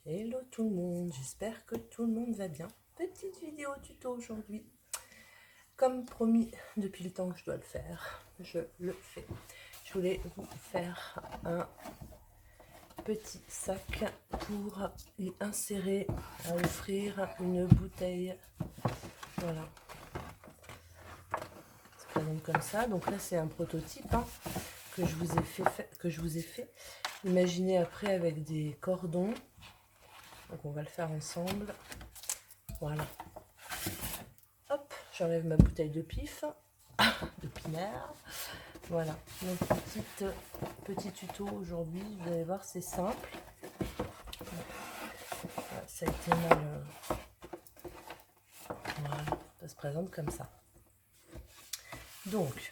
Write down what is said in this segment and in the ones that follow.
Hello tout le monde, j'espère que tout le monde va bien. Petite vidéo tuto aujourd'hui. Comme promis, depuis le temps que je dois le faire, je le fais. Je voulais vous faire un petit sac pour y insérer, à offrir une bouteille. Voilà. Ça présente comme ça. Donc là c'est un prototype que je vous ai fait. Imaginez après avec des cordons. Donc on va le faire ensemble. Voilà. Hop, j'enlève ma bouteille de pif, de pinard. Voilà, donc petit tuto aujourd'hui. Vous allez voir, c'est simple. Voilà, ça a été mal. Voilà, ça se présente comme ça. Donc,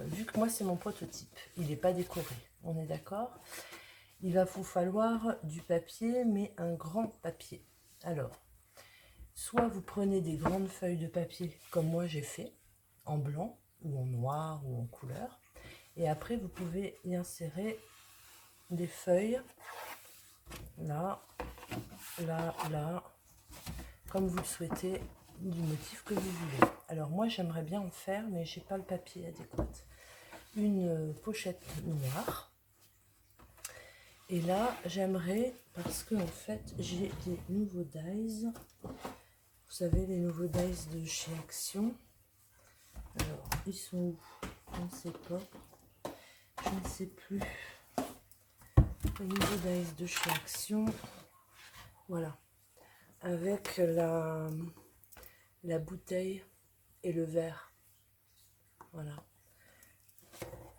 vu que moi c'est mon prototype, il n'est pas décoré, on est d'accord. Il va vous falloir du papier, mais un grand papier. Alors, soit vous prenez des grandes feuilles de papier, comme moi j'ai fait, en blanc, ou en noir, ou en couleur. Et après, vous pouvez y insérer des feuilles, là, là, là, comme vous le souhaitez, du motif que vous voulez. Alors moi, j'aimerais bien en faire, mais j'ai pas le papier adéquat. Une pochette noire. Et là, j'aimerais, parce que en fait, j'ai des nouveaux dies. Vous savez, les nouveaux dies de chez Action. Alors, ils sont où? Je ne sais pas. Je ne sais plus. Les nouveaux dies de chez Action. Voilà. Avec la bouteille et le verre. Voilà.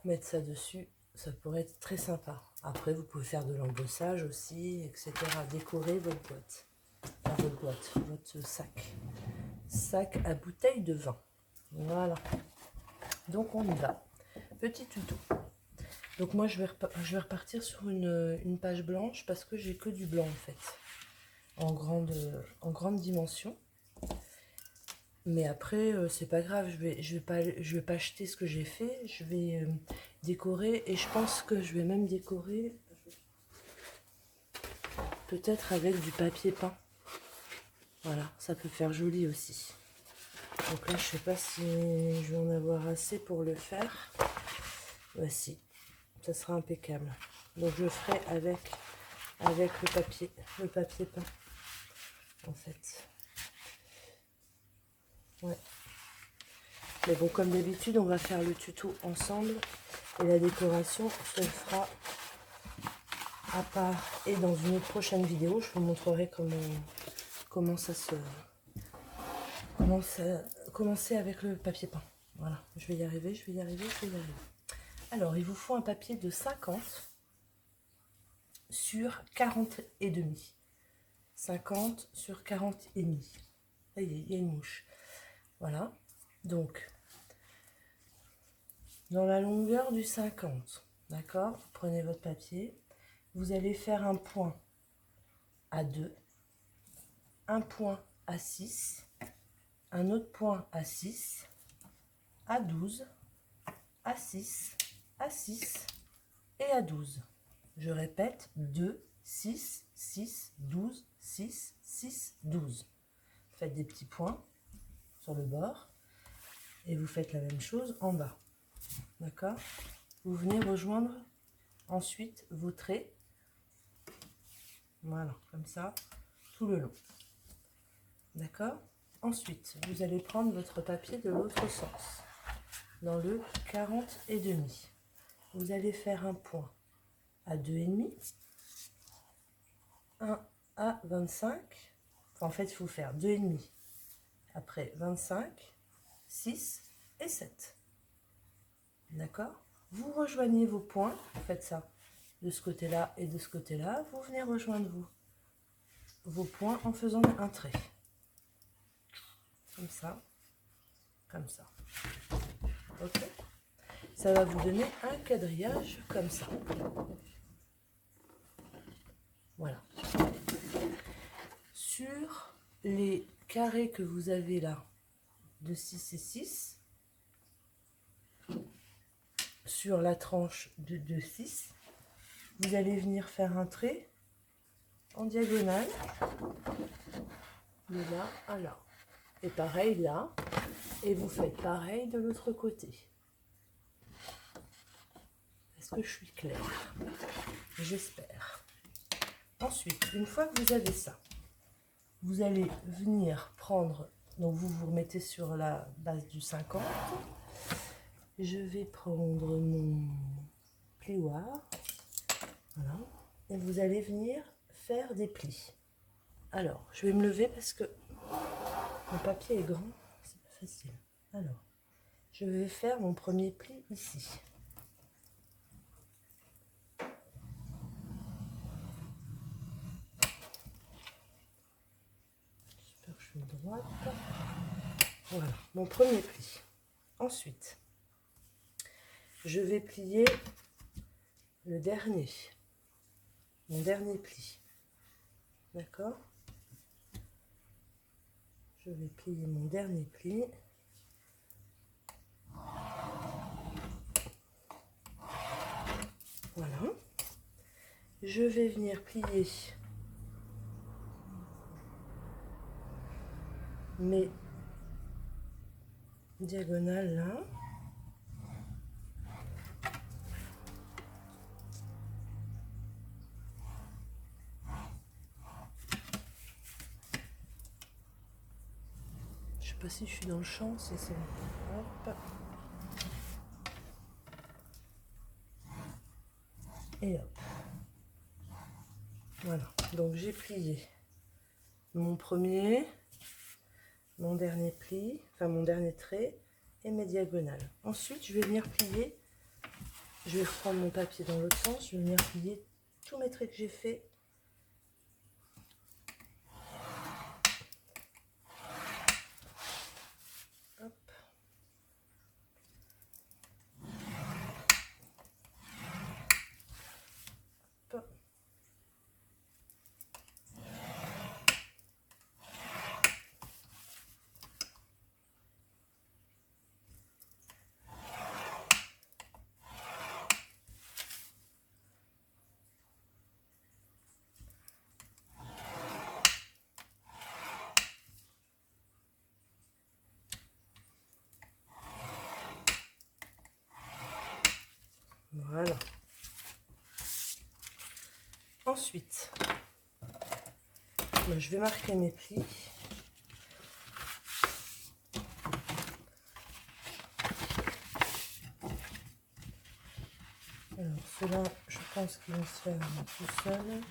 Mettre ça dessus, ça pourrait être très sympa. Après, vous pouvez faire de l'embossage aussi, etc. Décorer votre boîte. Enfin, votre sac. Sac à bouteille de vin. Voilà. Donc, on y va. Petit tuto. Donc, moi, je vais repartir sur une page blanche parce que j'ai que du blanc, en fait. En grande dimension. Mais après, c'est pas grave, je vais pas acheter ce que j'ai fait, je vais décorer, et je pense que je vais même décorer peut-être avec du papier peint. Voilà, ça peut faire joli aussi. Donc là, je sais pas si je vais en avoir assez pour le faire. Voici, ça sera impeccable. Donc je ferai avec le papier peint, en fait. Ouais. Mais bon, comme d'habitude, on va faire le tuto ensemble et la décoration se fera à part et dans une autre prochaine vidéo. Je vous montrerai comment commencer avec le papier peint. Voilà, je vais y arriver. Alors, il vous faut un papier de 50 sur 40 et demi. 50 sur 40 et demi. Il y a une mouche. Voilà, donc dans la longueur du 50, d'accord, vous prenez votre papier, vous allez faire un point à 2, un point à 6, un autre point à 6, à 12, à 6, à 6 et à 12. Je répète, 2, 6, 6, 12, 6, 6, 12. Faites des petits points sur le bord et vous faites la même chose en bas. D'accord? Vous venez rejoindre ensuite vos traits. Voilà, comme ça, tout le long. D'accord? Ensuite, vous allez prendre votre papier de l'autre sens, dans le 40 et demi. Vous allez faire un point à 2,5, un à 25. Enfin, en fait, il faut faire 2,5, après 25, 6 et 7. D'accord? Vous rejoignez vos points, vous faites ça de ce côté-là et de ce côté-là. Vous venez rejoindre vos points en faisant un trait. Comme ça, comme ça. Ok? Ça va vous donner un quadrillage comme ça. Voilà. Sur les carrés que vous avez là, de 6 et 6, sur la tranche de 6, vous allez venir faire un trait en diagonale, de là à là. Et pareil là, et vous faites pareil de l'autre côté. Est-ce que je suis claire? J'espère. Ensuite, une fois que vous avez ça, vous allez venir prendre, donc vous vous remettez sur la base du 50. Je vais prendre mon plioir, voilà, et vous allez venir faire des plis. Alors, je vais me lever parce que mon papier est grand, c'est pas facile. Alors, je vais faire mon premier pli ici. J'espère que je suis droite. Voilà, mon premier pli. Ensuite, je vais plier le dernier, mon dernier pli. D'accord? Je vais plier mon dernier pli. Voilà. Je vais venir plier mes diagonales là. Je sais pas si je suis dans le champ, si c'est bon. Hop. Et hop. Voilà. Donc j'ai plié mon premier, mon dernier pli, enfin mon dernier trait et mes diagonales. Ensuite, je vais venir plier. Je vais reprendre mon papier dans l'autre sens. Je vais venir plier tous mes traits que j'ai fait. Hop. Hop. Voilà. Ensuite, je vais marquer mes plis. Alors, ceux-là, je pense qu'ils vont se faire tout seuls.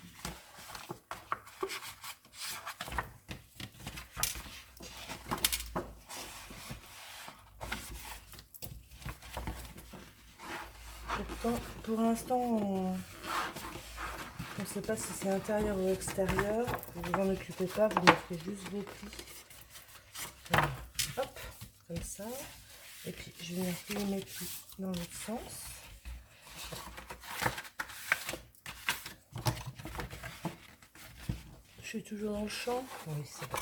Pour l'instant, on ne sait pas si c'est intérieur ou extérieur. Vous vous en occupez pas, vous mettez juste vos plis. Voilà. Hop, comme ça. Et puis, je vais venir plier mes plis dans l'autre sens. Je suis toujours dans le champ. Oui, c'est bon.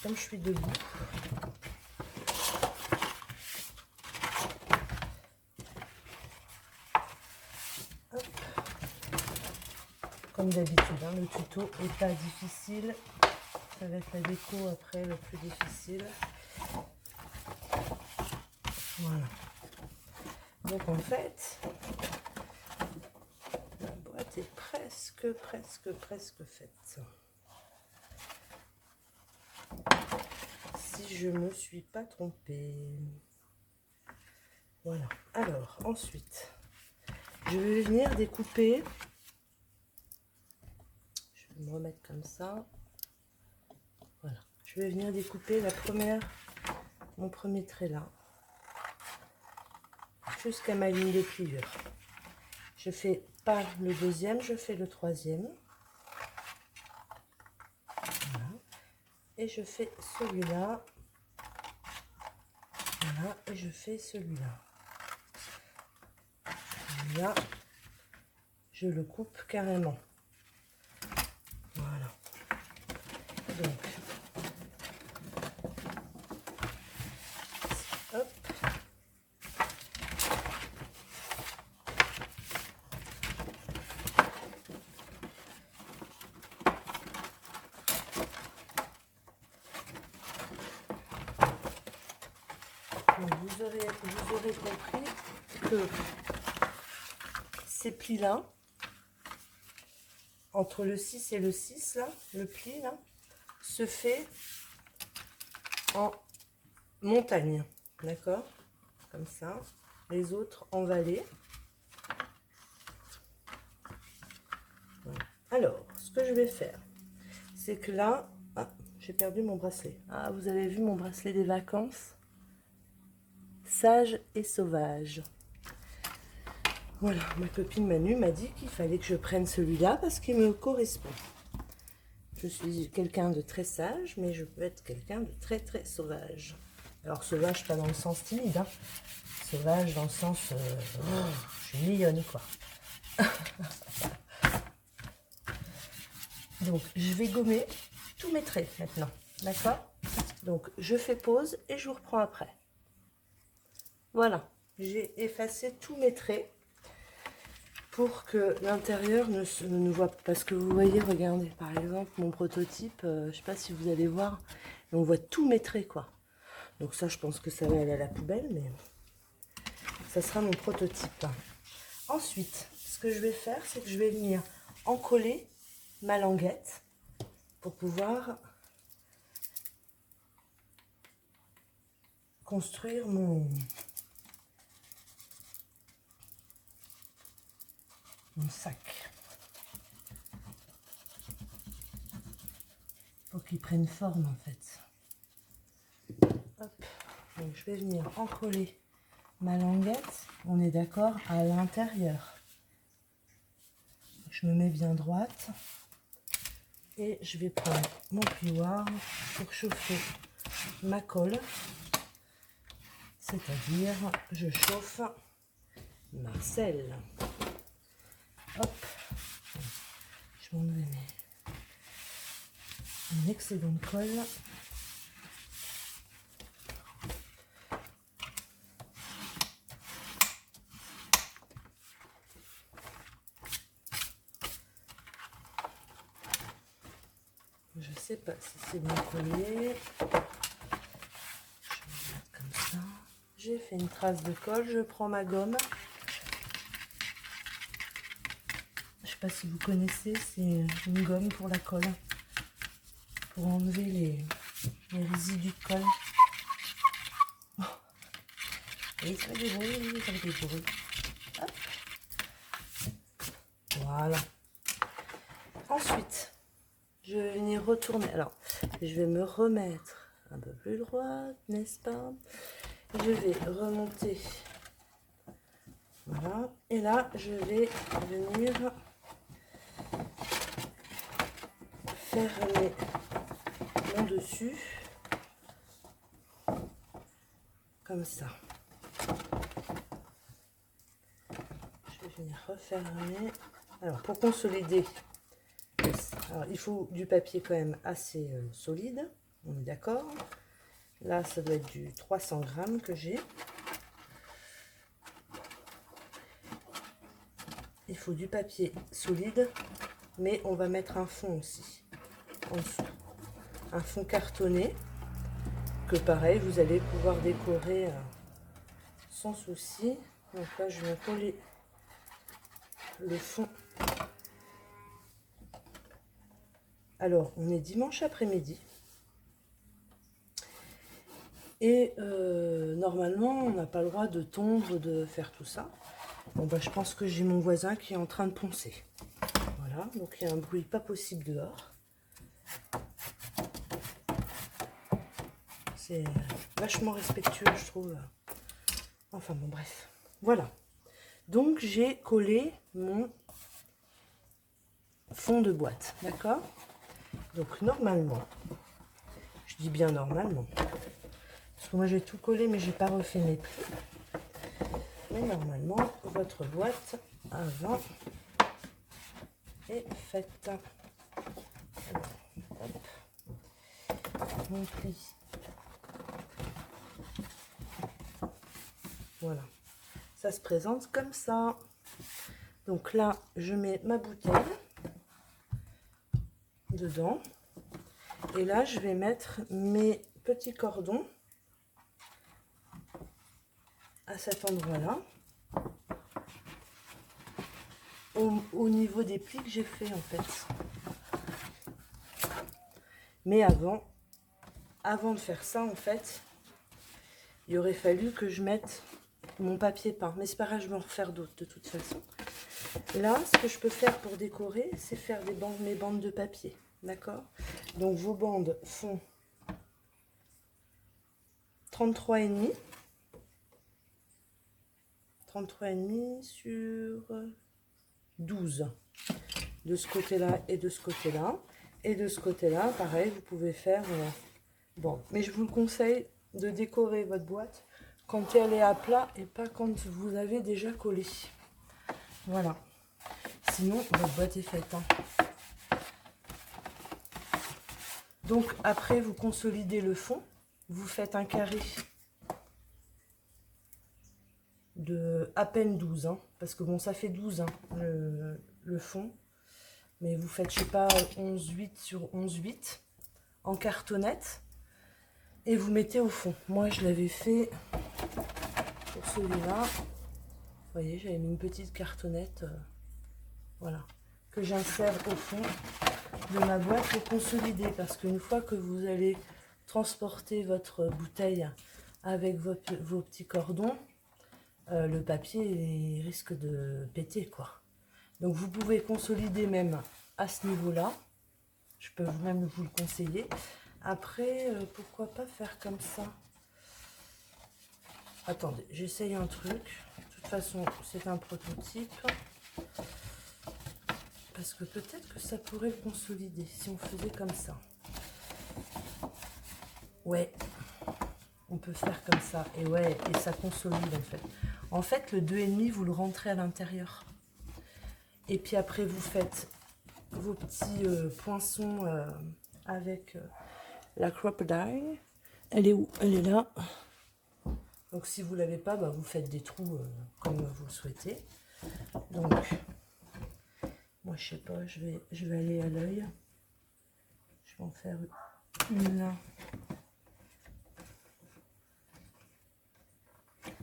Comme je suis debout. Comme d'habitude, hein, le tuto n'est pas difficile. Ça va être la déco après le plus difficile. Voilà. Donc en fait, la boîte est presque faite. Si je ne me suis pas trompée. Voilà. Alors, ensuite, je vais venir découper. Je vais me remettre comme ça. Voilà. Je vais venir découper mon premier trait là. Jusqu'à ma ligne de pliure. Je fais pas le deuxième, je fais le troisième. Voilà. Et je fais celui-là. Voilà. Et je fais celui-là. Celui-là, je le coupe carrément. Voilà. Donc, hop. vous aurez compris que ces plis-là, entre le 6 et le 6, là, le pli, là, se fait en montagne, d'accord? Comme ça. Les autres en vallée. Voilà. Alors, ce que je vais faire, c'est que là... Ah, j'ai perdu mon bracelet. Ah, vous avez vu mon bracelet des vacances? Sage et sauvage. Voilà, ma copine Manu m'a dit qu'il fallait que je prenne celui-là parce qu'il me correspond. Je suis quelqu'un de très sage, mais je peux être quelqu'un de très très sauvage. Alors sauvage, pas dans le sens timide, hein. Sauvage dans le sens... je suis mignonne, quoi. Donc, je vais gommer tous mes traits maintenant, d'accord? Donc, je fais pause et je vous reprends après. Voilà, j'ai effacé tous mes traits pour que l'intérieur ne voit pas. Parce que vous voyez, regardez, par exemple, mon prototype, je ne sais pas si vous allez voir, mais on voit tous mes traits, quoi. Donc ça, je pense que ça va aller à la poubelle, mais ça sera mon prototype. Ensuite, ce que je vais faire, c'est que je vais venir encoller ma languette pour pouvoir construire mon sac. Pour qu'il prenne forme en fait. Hop. Donc je vais venir encoller ma languette, on est d'accord, à l'intérieur. Je me mets bien droite et je vais prendre mon plioir pour chauffer ma colle, c'est-à-dire je chauffe ma selle. Hop, je m'en vais mon excédent de colle. Je sais pas si c'est bien collé. Je vais mettre comme ça. J'ai fait une trace de colle. Je prends ma gomme. Je sais pas si vous connaissez, c'est une gomme pour la colle. Pour enlever les résidus de colle. Oh. Et ça fait des bruits, ça fait des bruits. Hop. Voilà. Ensuite, je vais venir retourner. Alors, je vais me remettre un peu plus droite, n'est-ce pas? Je vais remonter. Voilà. Et là, je vais venir fermer mon dessus. Comme ça. Je vais venir refermer. Alors, pour consolider, alors, il faut du papier quand même assez solide. On est d'accord? Là, ça doit être du 300 grammes que j'ai. Il faut du papier solide, mais on va mettre un fond aussi en dessous. Un fond cartonné, que pareil, vous allez pouvoir décorer sans souci. Donc là, je vais coller le fond. Alors, on est dimanche après-midi. Et normalement, on n'a pas le droit de tondre, de faire tout ça. Bon, bah, je pense que j'ai mon voisin qui est en train de poncer. Voilà, donc il y a un bruit pas possible dehors. C'est vachement respectueux, je trouve. Enfin, bon, bref. Voilà. Donc, j'ai collé mon fond de boîte, d'accord? Donc, normalement, je dis bien normalement, parce que moi, j'ai tout collé, mais j'ai pas refait mes plis. Mais normalement, votre boîte avant est faite. Alors, hop, mon pli. Voilà, ça se présente comme ça. Donc là, je mets ma bouteille dedans. Et là, je vais mettre mes petits cordons à cet endroit-là, au niveau des plis que j'ai fait en fait. Mais avant de faire ça en fait, il aurait fallu que je mette mon papier peint. Mais c'est pas grave, je vais en refaire d'autres de toute façon. Là, ce que je peux faire pour décorer, c'est faire mes bandes de papier. D'accord? Donc vos bandes font 33,5. 33,5 sur 12. De ce côté-là et de ce côté-là. Et de ce côté-là, pareil, vous pouvez faire... bon, mais je vous le conseille de décorer votre boîte quand elle est à plat et pas quand vous avez déjà collé. Voilà. Sinon, votre boîte est faite. Hein. Donc, après, vous consolidez le fond. Vous faites un carré de à peine 12. Hein, parce que bon, ça fait 12, hein, le fond. Mais vous faites, je sais pas, 11,8 sur 11,8 en cartonnette. Et vous mettez au fond. Moi, je l'avais fait pour celui-là. Vous voyez, j'avais mis une petite cartonnette. Voilà. Que j'insère au fond de ma boîte pour consolider. Parce qu'une fois que vous allez transporter votre bouteille avec vos petits cordons, le papier il risque de péter, quoi. Donc, vous pouvez consolider même à ce niveau-là. Je peux même vous le conseiller. Après, pourquoi pas faire comme ça? Attendez, j'essaye un truc. De toute façon, c'est un prototype. Parce que peut-être que ça pourrait le consolider si on faisait comme ça. Ouais, on peut faire comme ça. Et ouais, et ça consolide en fait. En fait, le 2,5, vous le rentrez à l'intérieur. Et puis après, vous faites vos petits poinçons avec la crocodile. Elle est où? Elle est là. Donc si vous ne l'avez pas, bah, vous faites des trous comme vous le souhaitez. Donc, moi je sais pas, je vais aller à l'œil. Je vais en faire une là.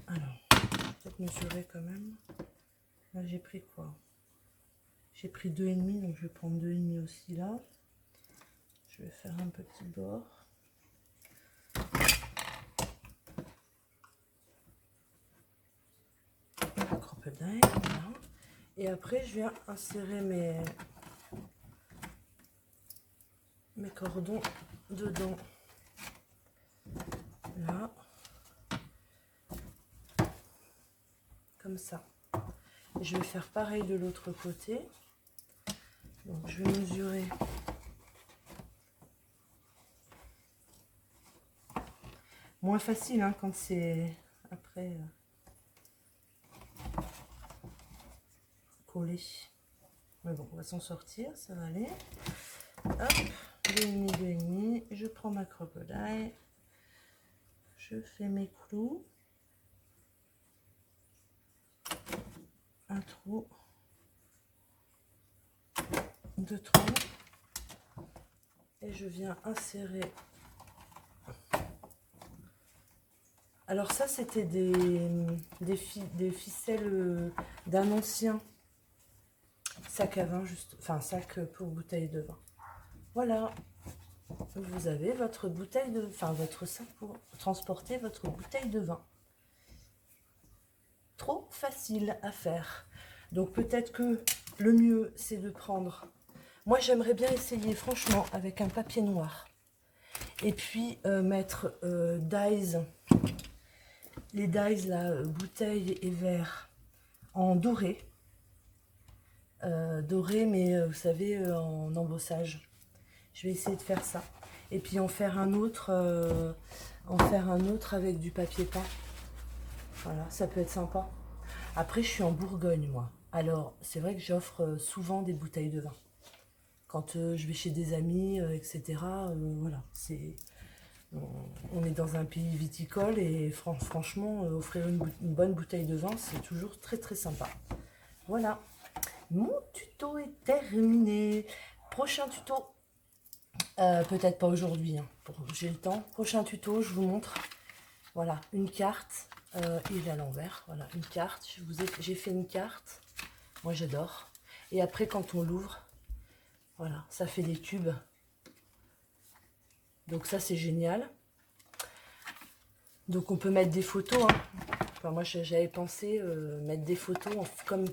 Alors, peut-être mesurer quand même. Là j'ai pris quoi? J'ai pris 2,5, donc je vais prendre 2,5 aussi là. Je vais faire un petit bord. La crocodile, voilà. Et après je viens insérer mes cordons dedans. Là. Comme ça. Et je vais faire pareil de l'autre côté. Donc je vais mesurer. Moins facile hein, quand c'est après collé. Mais bon, on va s'en sortir, ça va aller. Hop, 2,5, 2,5. Je prends ma crocodile. Je fais mes clous. Un trou. Deux trous. Et je viens insérer. Alors ça, c'était des ficelles d'un ancien sac à vin, juste, enfin sac pour bouteille de vin. Voilà, vous avez votre bouteille de, enfin votre sac pour transporter votre bouteille de vin. Trop facile à faire. Donc peut-être que le mieux, c'est de prendre. Moi, j'aimerais bien essayer, franchement, avec un papier noir. Et puis mettre dies. Les dies, là, bouteille et verre, en doré. Doré, mais vous savez, en embossage. Je vais essayer de faire ça. Et puis en faire un autre avec du papier peint. Voilà, ça peut être sympa. Après, je suis en Bourgogne, moi. Alors, c'est vrai que j'offre souvent des bouteilles de vin. Quand je vais chez des amis, etc. Voilà, c'est... On est dans un pays viticole et franchement, offrir une bonne bouteille de vin, c'est toujours très très sympa. Voilà, mon tuto est terminé. Prochain tuto, peut-être pas aujourd'hui, hein, j'ai le temps. Prochain tuto, je vous montre Voilà, une carte. Il est à l'envers. Voilà, une carte. J'ai fait une carte. Moi, j'adore. Et après, quand on l'ouvre, voilà, ça fait des tubes. Donc ça, c'est génial. Donc on peut mettre des photos. Hein. Enfin, moi, j'avais pensé mettre des photos comme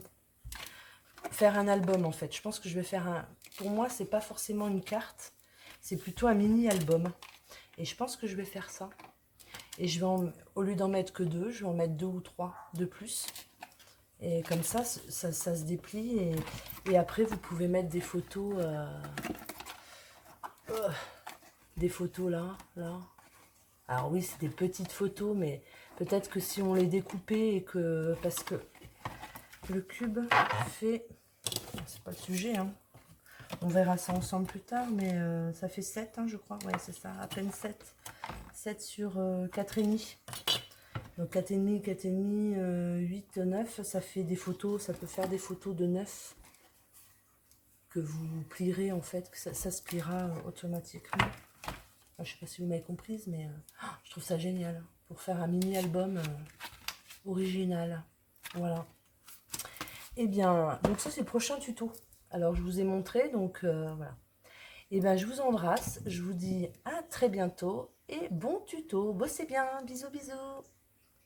faire un album, en fait. Je pense que je vais faire un... Pour moi, c'est pas forcément une carte. C'est plutôt un mini-album. Et je pense que je vais faire ça. Et je vais, au lieu d'en mettre que 2, je vais en mettre 2 ou 3 de plus. Et comme ça, ça se déplie. Et après, vous pouvez mettre des photos... des photos là, là. Alors oui, c'est des petites photos, mais peut-être que si on les découpait et que... Parce que le cube fait... C'est pas le sujet, hein. On verra ça ensemble plus tard, mais ça fait 7, hein, je crois. Ouais, c'est ça, à peine 7. 7 sur 4,5. Donc 4,5, 4,5, 8, 9, ça fait des photos, ça peut faire des photos de 9 que vous plierez en fait, que ça se pliera automatiquement. Enfin, je sais pas si vous m'avez comprise, mais je trouve ça génial pour faire un mini-album original. Voilà. Et bien, donc ça c'est le prochain tuto. Alors je vous ai montré, donc voilà. Et bien je vous embrasse, je vous dis à très bientôt et bon tuto. Bossez bien, bisous bisous.